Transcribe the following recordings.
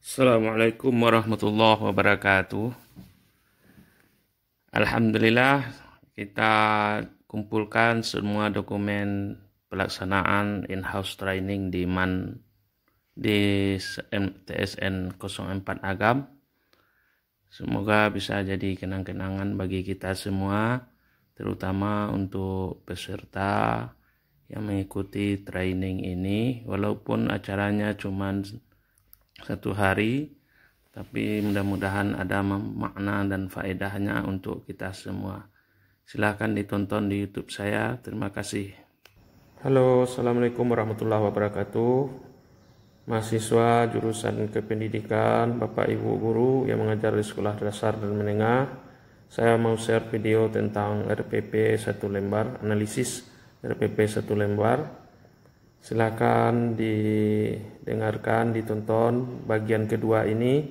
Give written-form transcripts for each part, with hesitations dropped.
Assalamualaikum warahmatullahi wabarakatuh. Alhamdulillah kita kumpulkan semua dokumen pelaksanaan in-house training di TSN 04 Agam. Semoga bisa jadi kenang-kenangan bagi kita semua, terutama untuk peserta yang mengikuti training ini, walaupun acaranya cuma 1 hari, tapi mudah-mudahan ada makna dan faedahnya untuk kita semua. Silahkan ditonton di YouTube saya. Terima kasih. Halo, Assalamualaikum warahmatullahi wabarakatuh. Mahasiswa jurusan kependidikan, Bapak Ibu guru yang mengajar di sekolah dasar dan menengah, saya mau share video tentang RPP 1 lembar, analisis RPP 1 lembar. Silakan didengarkan, ditonton bagian kedua ini.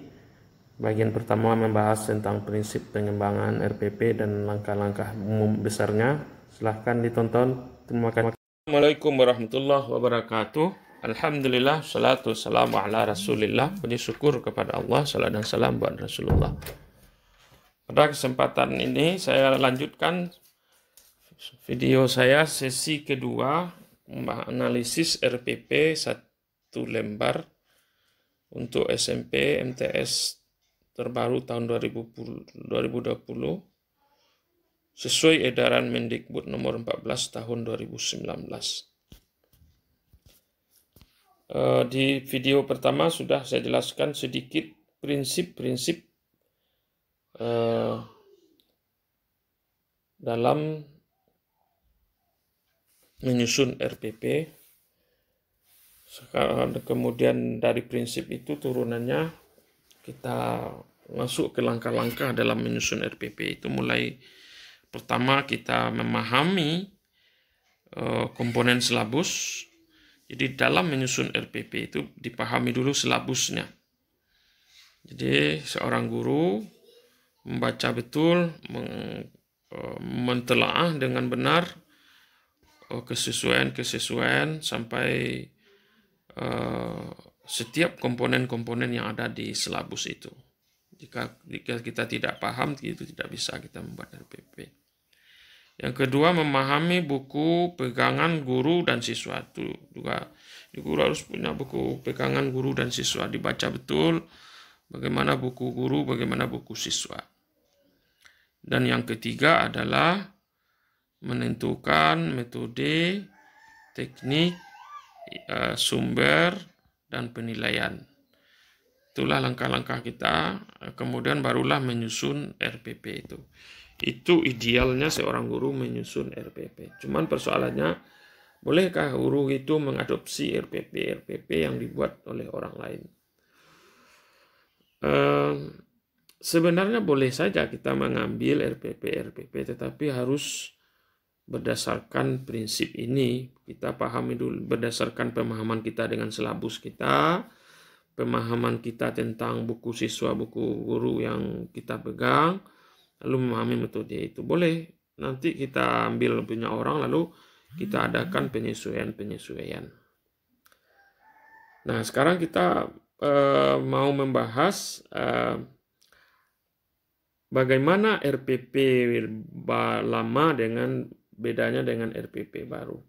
Bagian pertama membahas tentang prinsip pengembangan RPP dan langkah-langkah umum besarnya. Silakan ditonton. Terima kasih. Assalamualaikum warahmatullahi wabarakatuh. Alhamdulillah, salatu wassalamu ala rasulillah. Puji syukur kepada Allah, salat dan salam buat Rasulullah. Pada kesempatan ini saya lanjutkan video saya sesi kedua, analisis RPP 1 lembar untuk SMP MTS terbaru tahun 2020 sesuai edaran Mendikbud nomor 14 tahun 2019. Di video pertama sudah saya jelaskan sedikit prinsip-prinsip dalam menyusun RPP. Sekarang, kemudian dari prinsip itu turunannya kita masuk ke langkah-langkah dalam menyusun RPP. Itu mulai pertama kita memahami komponen silabus. Jadi dalam menyusun RPP itu dipahami dulu silabusnya. Jadi seorang guru membaca betul, mentelaah dengan benar kesesuaian sampai setiap komponen-komponen yang ada di silabus itu. Jika kita tidak paham, itu tidak bisa kita membuat RPP. Yang kedua, memahami buku pegangan guru dan siswa. Itu juga guru harus punya buku pegangan guru dan siswa, dibaca betul bagaimana buku guru, bagaimana buku siswa. Dan yang ketiga adalah menentukan metode, teknik, sumber, dan penilaian. Itulah langkah-langkah kita, kemudian barulah menyusun RPP itu. Itu idealnya seorang guru menyusun RPP. Cuman persoalannya, bolehkah guru itu mengadopsi RPP yang dibuat oleh orang lain? Sebenarnya boleh saja kita mengambil RPP, tetapi harus berdasarkan prinsip ini. Kita pahami dulu berdasarkan pemahaman kita dengan silabus kita, pemahaman kita tentang buku siswa, buku guru yang kita pegang, lalu memahami metode itu. Boleh nanti kita ambil punya orang, lalu kita adakan penyesuaian. Nah, sekarang kita mau membahas bagaimana RPP lama bedanya dengan RPP baru.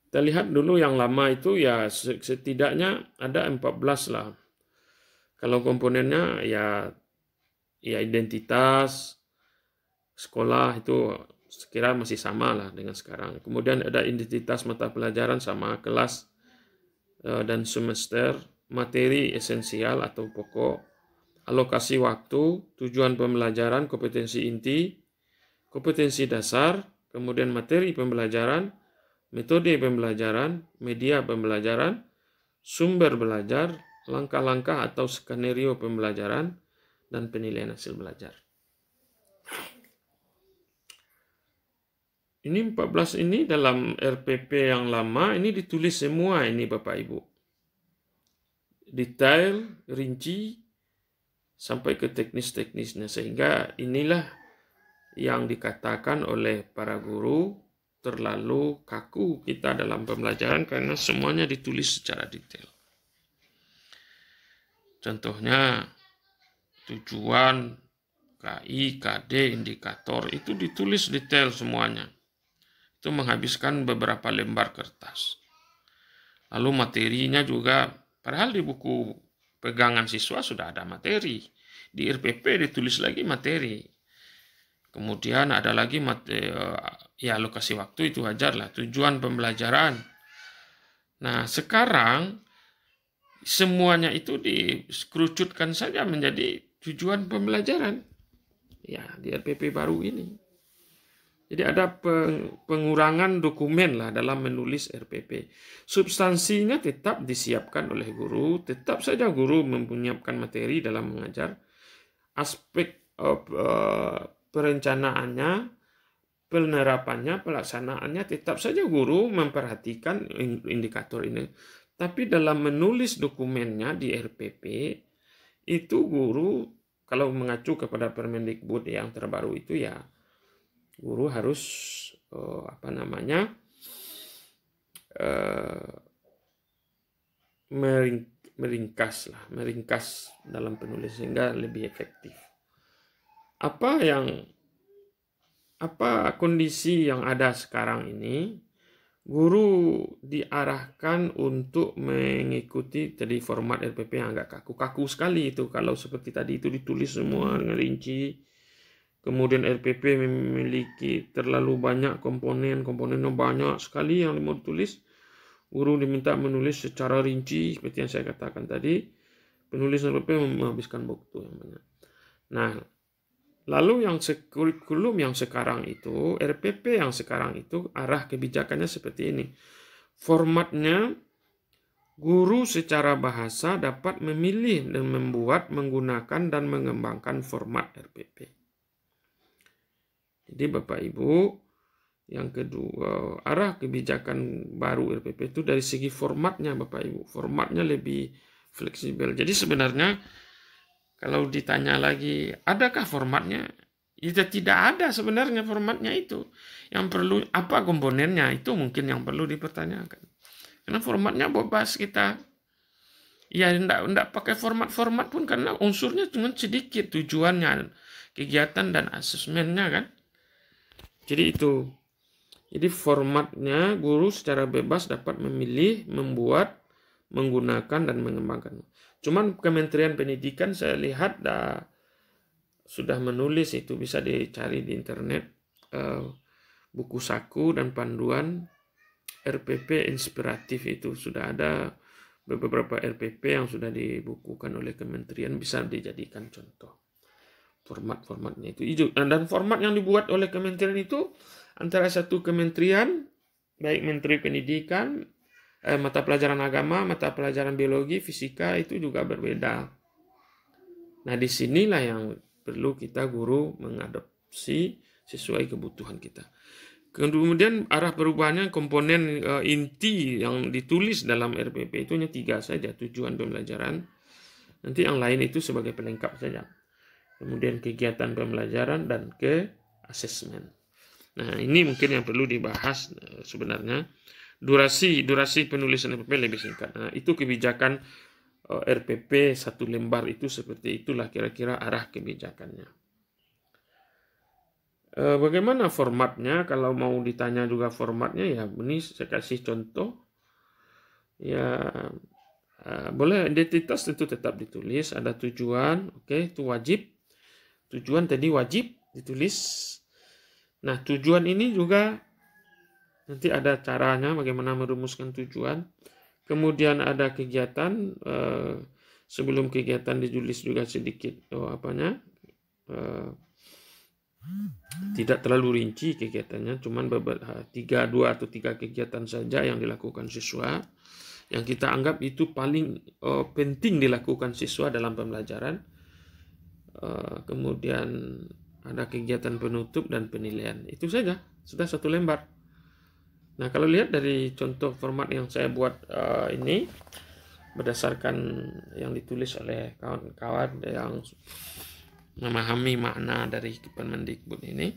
Kita lihat dulu yang lama itu ya setidaknya ada 14 lah. Kalau komponennya ya identitas, sekolah itu sekira masih sama lah dengan sekarang. Kemudian ada identitas mata pelajaran sama kelas dan semester, materi esensial atau pokok, alokasi waktu, tujuan pembelajaran, kompetensi inti, kompetensi dasar, kemudian materi pembelajaran, metode pembelajaran, media pembelajaran, sumber belajar, langkah-langkah atau skenario pembelajaran, dan penilaian hasil belajar. Ini 14 ini dalam RPP yang lama, ini ditulis semua ini Bapak Ibu. Detail, rinci, sampai ke teknis-teknisnya. Sehingga inilah yang dikatakan oleh para guru terlalu kaku kita dalam pembelajaran karena semuanya ditulis secara detail. Contohnya tujuan, KI, KD, indikator itu ditulis detail semuanya. Itu menghabiskan beberapa lembar kertas. Lalu materinya juga, padahal di buku pegangan siswa sudah ada materi. Di RPP ditulis lagi materi. Kemudian ada lagi ya alokasi waktu, itu wajar lah. Tujuan pembelajaran. Nah sekarang semuanya itu dikerucutkan saja menjadi tujuan pembelajaran. Ya di RPP baru ini. Jadi ada pengurangan dokumen lah dalam menulis RPP. Substansinya tetap disiapkan oleh guru, tetap saja guru menyiapkan materi dalam mengajar. Aspek perencanaannya, penerapannya, pelaksanaannya tetap saja guru memperhatikan indikator ini. Tapi dalam menulis dokumennya di RPP itu guru kalau mengacu kepada Permendikbud yang terbaru itu ya guru harus meringkas dalam penulis sehingga lebih efektif. Apa kondisi yang ada sekarang ini? Guru diarahkan untuk mengikuti tadi format RPP yang agak kaku sekali itu. Kalau seperti tadi itu ditulis semua dengan rinci. Kemudian RPP memiliki terlalu banyak komponennya banyak sekali yang mau ditulis. Guru diminta menulis secara rinci seperti yang saya katakan tadi. Penulis RPP menghabiskan waktu yang banyak. Nah, lalu yang kurikulum yang sekarang itu, RPP yang sekarang itu arah kebijakannya seperti ini. Formatnya guru secara bahasa dapat memilih dan membuat, menggunakan dan mengembangkan format RPP. Jadi Bapak Ibu, yang kedua, arah kebijakan baru RPP itu dari segi formatnya Bapak Ibu. Formatnya lebih fleksibel. Jadi sebenarnya kalau ditanya lagi, adakah formatnya? Ya, tidak ada sebenarnya formatnya itu. Yang perlu, apa komponennya? Itu mungkin yang perlu dipertanyakan. Karena formatnya bebas kita. Ya, tidak pakai format-format pun karena unsurnya cuma sedikit. Tujuannya, kegiatan dan asesmennya kan. Jadi itu. Jadi formatnya guru secara bebas dapat memilih, membuat, menggunakan, dan mengembangkan. Cuman Kementerian Pendidikan saya lihat sudah menulis itu, bisa dicari di internet, buku saku dan panduan RPP inspiratif itu. Sudah ada beberapa RPP yang sudah dibukukan oleh kementerian, bisa dijadikan contoh. Format-formatnya itu. Dan format yang dibuat oleh kementerian itu antara satu kementerian, baik Menteri Pendidikan, mata pelajaran agama, mata pelajaran biologi, fisika itu juga berbeda. Nah, disinilah yang perlu kita guru mengadopsi sesuai kebutuhan kita. Kemudian arah perubahannya komponen inti yang ditulis dalam RPP itu hanya 3 saja, tujuan pembelajaran. Nanti yang lain itu sebagai pelengkap saja. Kemudian kegiatan pembelajaran dan asesmen. Nah, ini mungkin yang perlu dibahas sebenarnya. Durasi penulisan RPP lebih singkat. Nah, itu kebijakan RPP 1 lembar itu seperti itulah kira-kira arah kebijakannya. Bagaimana formatnya? Kalau mau ditanya juga formatnya, ya ini saya kasih contoh. Ya, boleh identitas tentu tetap ditulis. Ada tujuan, oke, itu wajib. Tujuan tadi wajib ditulis. Nah, tujuan ini juga nanti ada caranya bagaimana merumuskan tujuan. Kemudian ada kegiatan. Sebelum kegiatan ditulis juga sedikit tidak terlalu rinci kegiatannya. Cuman 2 atau 3 kegiatan saja yang dilakukan siswa. Yang kita anggap itu paling penting dilakukan siswa dalam pembelajaran. Kemudian ada kegiatan penutup dan penilaian. Itu saja, sudah 1 lembar. Nah, kalau lihat dari contoh format yang saya buat ini, berdasarkan yang ditulis oleh kawan-kawan yang memahami makna dari Permendikbud ini,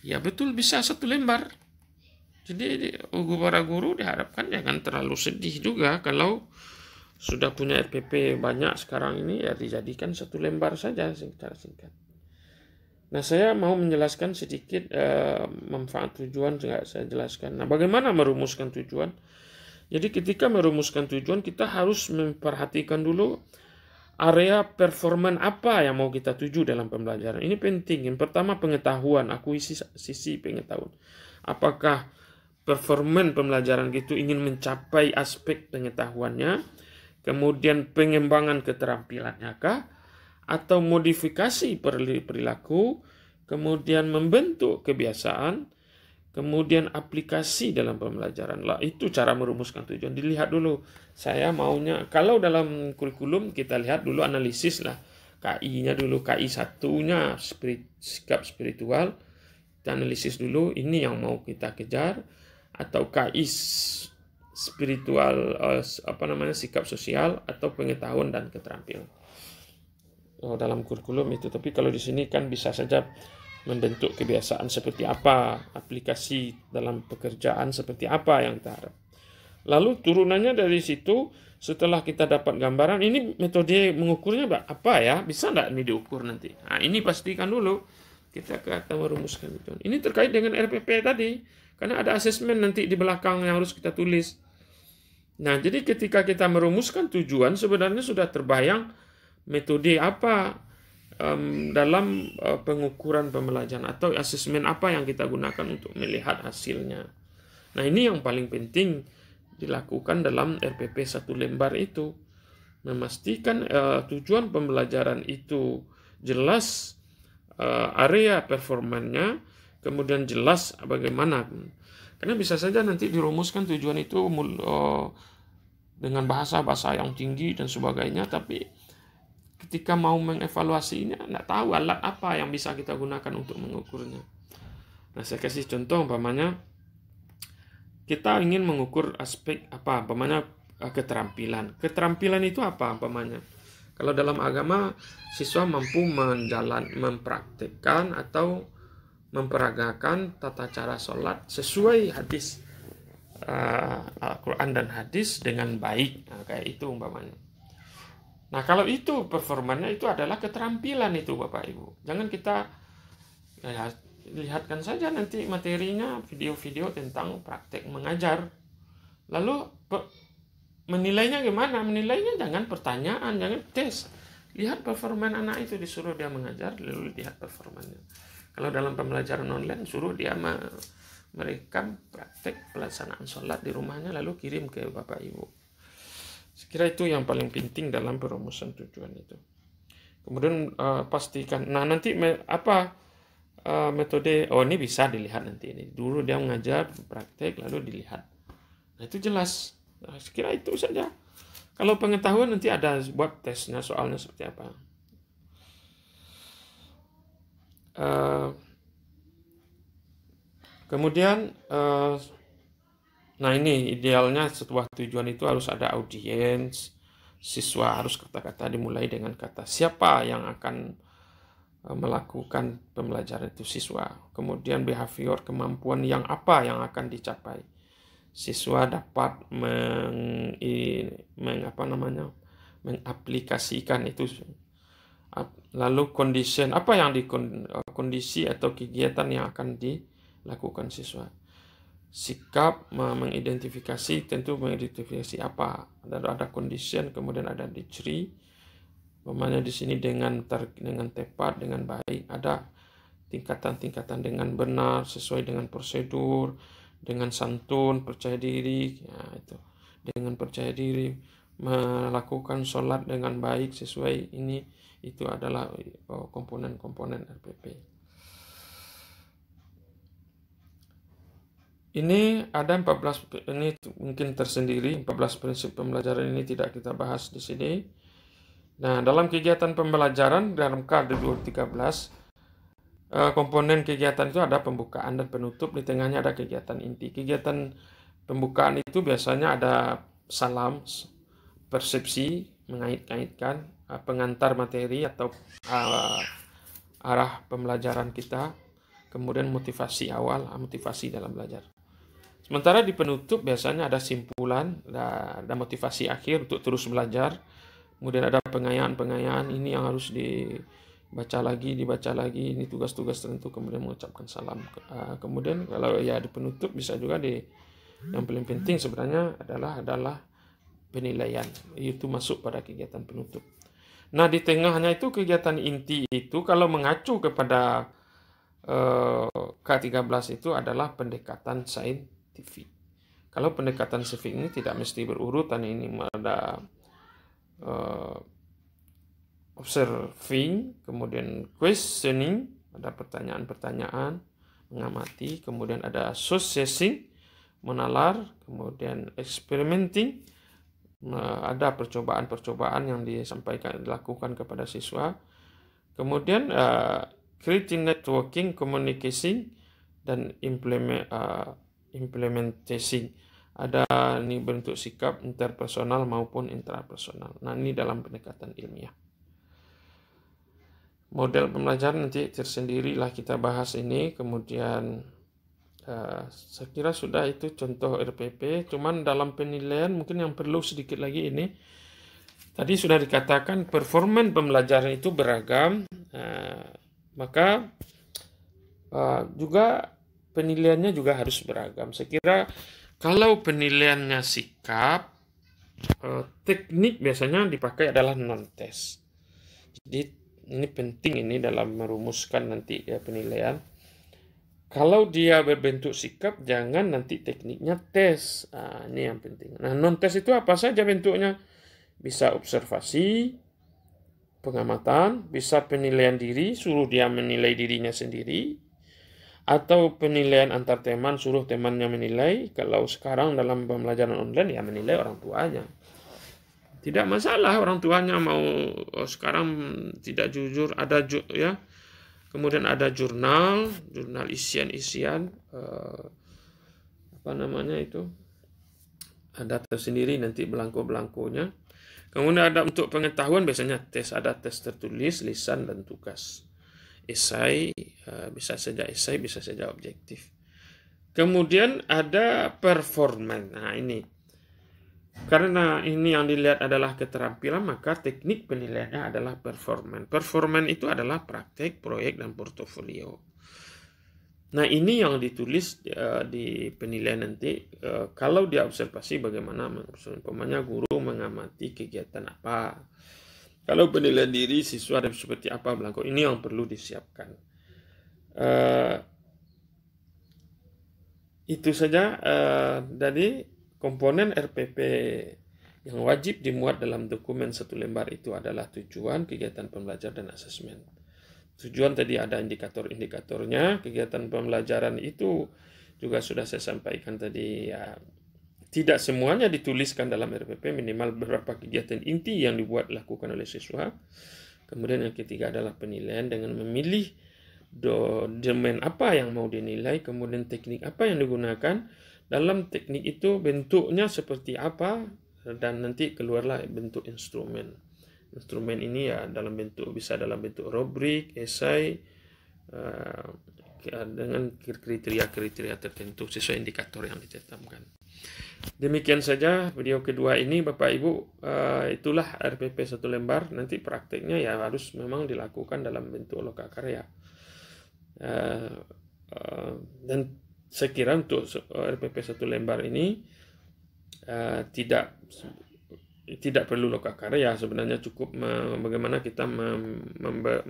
ya betul bisa 1 lembar. Jadi para guru diharapkan jangan terlalu sedih juga kalau sudah punya RPP banyak sekarang ini, ya dijadikan satu lembar saja secara singkat. Nah, saya mau menjelaskan sedikit manfaat tujuan, nggak saya jelaskan. Nah, bagaimana merumuskan tujuan? Jadi ketika merumuskan tujuan, kita harus memperhatikan dulu area performan apa yang mau kita tuju dalam pembelajaran. Ini penting. Yang pertama pengetahuan, akuisisi pengetahuan. Apakah performan pembelajaran itu ingin mencapai aspek pengetahuannya, kemudian pengembangan keterampilannya kah, atau modifikasi perilaku, kemudian membentuk kebiasaan, kemudian aplikasi dalam pembelajaran. Lah, itu cara merumuskan tujuan. Dilihat dulu. Saya maunya, kalau dalam kurikulum kita lihat dulu analisis lah. KI-nya dulu, KI satunya sikap spiritual. Kita analisis dulu, ini yang mau kita kejar. Atau KI spiritual, sikap sosial, atau pengetahuan dan keterampilan. Dalam kurikulum itu. Tapi kalau di sini kan bisa saja membentuk kebiasaan seperti apa, aplikasi dalam pekerjaan seperti apa yang kita harap. Lalu turunannya dari situ, setelah kita dapat gambaran, ini metode mengukurnya apa ya, bisa enggak ini diukur nanti. Nah, ini pastikan dulu kita akan merumuskan itu. Ini terkait dengan RPP tadi, karena ada asesmen nanti di belakang yang harus kita tulis. Nah, jadi ketika kita merumuskan tujuan, sebenarnya sudah terbayang metode apa dalam pengukuran pembelajaran atau asesmen apa yang kita gunakan untuk melihat hasilnya. Nah, ini yang paling penting dilakukan dalam RPP satu lembar itu. Memastikan tujuan pembelajaran itu jelas, area performanya, kemudian jelas bagaimana. Karena bisa saja nanti dirumuskan tujuan itu dengan bahasa-bahasa yang tinggi dan sebagainya, tapi ketika mau mengevaluasinya, nggak tahu alat apa yang bisa kita gunakan untuk mengukurnya. Nah, saya kasih contoh, umpamanya kita ingin mengukur aspek apa, umpamanya keterampilan. Keterampilan itu apa, umpamanya? Kalau dalam agama, siswa mampu mempraktekkan atau memperagakan tata cara sholat sesuai hadis Al-Quran dan hadis dengan baik. Nah, kayak itu umpamanya. Nah, kalau itu performanya itu adalah keterampilan itu Bapak Ibu. Jangan kita lihatkan saja nanti materinya video-video tentang praktek mengajar. Lalu menilainya gimana? Menilainya jangan pertanyaan, jangan tes. Lihat performa anak itu, disuruh dia mengajar, lalu lihat performanya. Kalau dalam pembelajaran online, suruh dia merekam praktek pelaksanaan sholat di rumahnya, lalu kirim ke Bapak Ibu. Sekira itu yang paling penting dalam perumusan tujuan itu. Kemudian pastikan. Nah, nanti metode? Ini bisa dilihat nanti ini. Dulu dia mengajar praktek lalu dilihat. Nah, itu jelas. Nah, sekira itu saja. Kalau pengetahuan nanti ada buat tesnya, soalnya seperti apa. Kemudian nah, ini idealnya sebuah tujuan itu harus ada audiens, siswa harus kata-kata dimulai dengan kata siapa yang akan melakukan pembelajaran itu, siswa. Kemudian behavior, kemampuan yang apa yang akan dicapai. Siswa dapat mengaplikasikan itu. Lalu condition, apa yang kondisi atau kegiatan yang akan dilakukan siswa. Sikap, mengidentifikasi, tentu mengidentifikasi apa. Ada condition, kemudian ada dicri. Namanya di sini dengan tepat, dengan baik. Ada tingkatan-tingkatan dengan benar, sesuai dengan prosedur, dengan santun, percaya diri. Ya, itu. Dengan percaya diri, melakukan sholat dengan baik sesuai ini. Itu adalah komponen-komponen RPP. Ini ada 14, ini mungkin tersendiri, 14 prinsip pembelajaran ini tidak kita bahas di sini. Nah, dalam kegiatan pembelajaran dalam KD 2013, komponen kegiatan itu ada pembukaan dan penutup, di tengahnya ada kegiatan inti. Kegiatan pembukaan itu biasanya ada salam, persepsi, mengait-ngaitkan, pengantar materi atau arah pembelajaran kita, kemudian motivasi awal, motivasi dalam belajar. Sementara di penutup biasanya ada simpulan, ada motivasi akhir untuk terus belajar. Kemudian ada pengayaan-pengayaan, ini yang harus dibaca lagi, ini tugas-tugas tertentu, kemudian mengucapkan salam. Kemudian kalau ya di penutup bisa juga yang paling penting sebenarnya adalah penilaian. Itu masuk pada kegiatan penutup. Nah, di tengahnya itu kegiatan inti itu kalau mengacu kepada K13 itu adalah pendekatan saintifik. Kalau pendekatan saintifik ini tidak mesti berurutan, ini ada observing, kemudian questioning, ada pertanyaan-pertanyaan, mengamati, kemudian ada assessing, menalar, kemudian experimenting, ada percobaan-percobaan yang dilakukan kepada siswa. Kemudian creating networking, communication, dan implementation. Ada ini bentuk sikap interpersonal maupun intrapersonal. Nah, ini dalam pendekatan ilmiah. Model pembelajaran nanti tersendirilah kita bahas ini. Kemudian saya kira sudah itu contoh RPP. Cuman dalam penilaian mungkin yang perlu sedikit lagi ini. Tadi sudah dikatakan performa pembelajaran itu beragam. Maka juga penilaiannya juga harus beragam. Saya kira kalau penilaiannya sikap, teknik biasanya dipakai adalah non-test. Jadi ini penting ini dalam merumuskan nanti ya penilaian. Kalau dia berbentuk sikap, jangan nanti tekniknya tes. Ini yang penting. Nah, non-tes itu apa saja bentuknya? Bisa observasi, pengamatan, bisa penilaian diri, suruh dia menilai dirinya sendiri, atau penilaian antar teman, suruh temannya menilai. Kalau sekarang dalam pembelajaran online ya menilai orang tuanya. Tidak masalah orang tuanya mau sekarang tidak jujur, ada ya. Kemudian ada jurnal isian-isian, ada tersendiri nanti belangko-belangkonya. Kemudian ada untuk pengetahuan biasanya tes, ada tes tertulis, lisan, dan tugas. Esai, bisa saja esai, bisa saja objektif. Kemudian ada performan. Nah, ini. Karena ini yang dilihat adalah keterampilan, maka teknik penilaiannya adalah performan. Performan itu adalah praktek, proyek, dan portofolio. Nah, ini yang ditulis di penilaian nanti. Kalau dia observasi bagaimana, umpamanya guru mengamati kegiatan apa. Kalau penilaian diri siswa ada seperti apa belangko. Ini yang perlu disiapkan. Itu saja dari komponen RPP yang wajib dimuat dalam dokumen satu lembar itu adalah tujuan, kegiatan pembelajaran, dan asesmen. Tujuan tadi ada indikator-indikatornya. Kegiatan pembelajaran itu juga sudah saya sampaikan tadi ya. Tidak semuanya dituliskan dalam RPP, minimal beberapa kegiatan inti yang dilakukan oleh siswa. Kemudian yang ketiga adalah penilaian dengan memilih domain apa yang mau dinilai, kemudian teknik apa yang digunakan. Dalam teknik itu bentuknya seperti apa, dan nanti keluarlah bentuk instrumen. Instrumen ini ya bisa dalam bentuk rubrik, esai, dengan kriteria-kriteria tertentu sesuai indikator yang ditetapkan. Demikian saja video kedua ini Bapak Ibu. Itulah RPP satu lembar. Nanti prakteknya ya harus memang dilakukan dalam bentuk lokakarya. Dan saya kira untuk RPP satu lembar ini tidak perlu lokakarya. Sebenarnya cukup bagaimana kita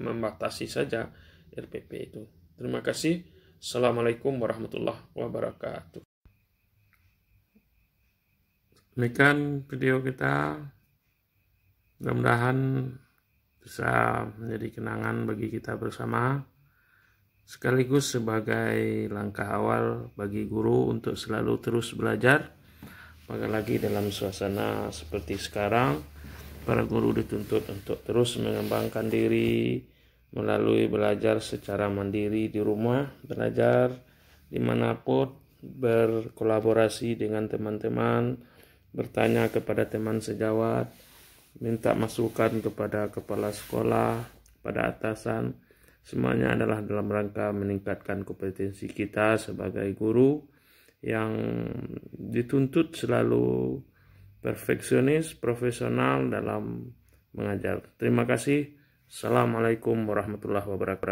membatasi saja RPP itu. Terima kasih. Assalamualaikum warahmatullahi wabarakatuh. Demikian video kita. Mudah-mudahan bisa menjadi kenangan bagi kita bersama, sekaligus sebagai langkah awal bagi guru untuk selalu terus belajar. Apalagi dalam suasana seperti sekarang, para guru dituntut untuk terus mengembangkan diri melalui belajar secara mandiri di rumah, belajar dimanapun, berkolaborasi dengan teman-teman, bertanya kepada teman sejawat, minta masukan kepada kepala sekolah, pada atasan. Semuanya adalah dalam rangka meningkatkan kompetensi kita sebagai guru yang dituntut selalu perfeksionis, profesional dalam mengajar. Terima kasih. Assalamualaikum warahmatullahi wabarakatuh.